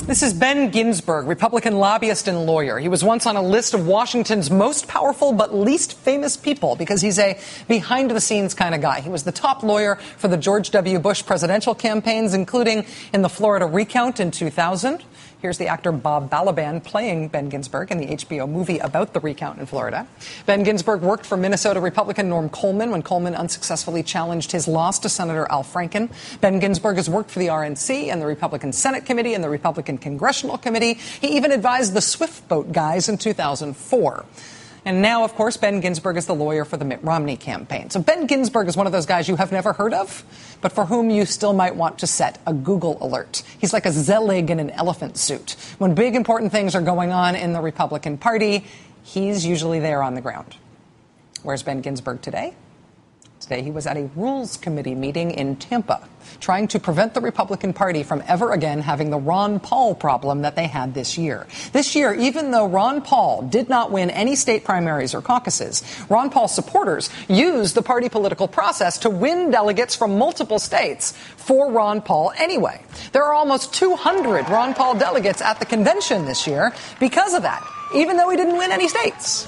This is Ben Ginsberg, Republican lobbyist and lawyer. He was once on a list of Washington's most powerful but least famous people because he's a behind-the-scenes kind of guy. He was the top lawyer for the George W. Bush presidential campaigns, including in the Florida recount in 2000. Here's the actor Bob Balaban playing Ben Ginsberg in the HBO movie about the recount in Florida. Ben Ginsberg worked for Minnesota Republican Norm Coleman when Coleman unsuccessfully challenged his loss to Senator Al Franken. Ben Ginsberg has worked for the RNC and the Republican Senate Committee and the Republican Congressional Committee. He even advised the Swift boat guys in 2004. And now, of course, Ben Ginsberg is the lawyer for the Mitt Romney campaign. So Ben Ginsberg is one of those guys you have never heard of, but for whom you still might want to set a Google alert. He's like a Zelig in an elephant suit. When big, important things are going on in the Republican Party, he's usually there on the ground. Where's Ben Ginsberg today? Today he was at a Rules Committee meeting in Tampa, trying to prevent the Republican Party from ever again having the Ron Paul problem that they had this year. This year, even though Ron Paul did not win any state primaries or caucuses, Ron Paul supporters used the party political process to win delegates from multiple states for Ron Paul anyway. There are almost 200 Ron Paul delegates at the convention this year because of that, even though he didn't win any states.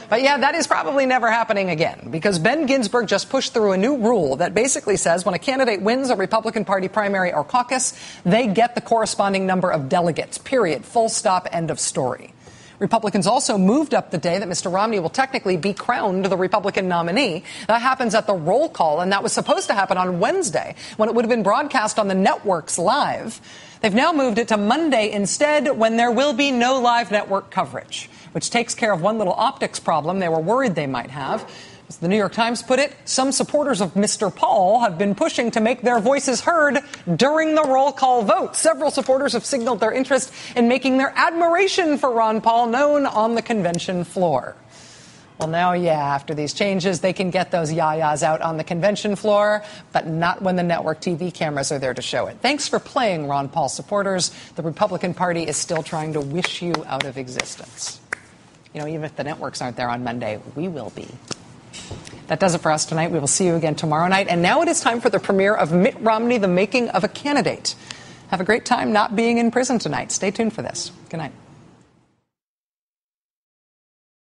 But yeah, that is probably never happening again, because Ben Ginsberg just pushed through a new rule that basically says when a candidate wins a Republican Party primary or caucus, they get the corresponding number of delegates, period, full stop, end of story. Republicans also moved up the day that Mr. Romney will technically be crowned the Republican nominee. That happens at the roll call, and that was supposed to happen on Wednesday, when it would have been broadcast on the networks live. They've now moved it to Monday instead, when there will be no live network coverage, which takes care of one little optics problem they were worried they might have. As the New York Times put it, some supporters of Mr. Paul have been pushing to make their voices heard during the roll call vote. Several supporters have signaled their interest in making their admiration for Ron Paul known on the convention floor. Well, now, after these changes, they can get those yayas out on the convention floor, but not when the network TV cameras are there to show it. Thanks for playing, Ron Paul supporters. The Republican Party is still trying to wish you out of existence. You know, even if the networks aren't there on Monday, we will be. That does it for us tonight. We will see you again tomorrow night. And now it is time for the premiere of Mitt Romney, The Making of a Candidate. Have a great time not being in prison tonight. Stay tuned for this. Good night.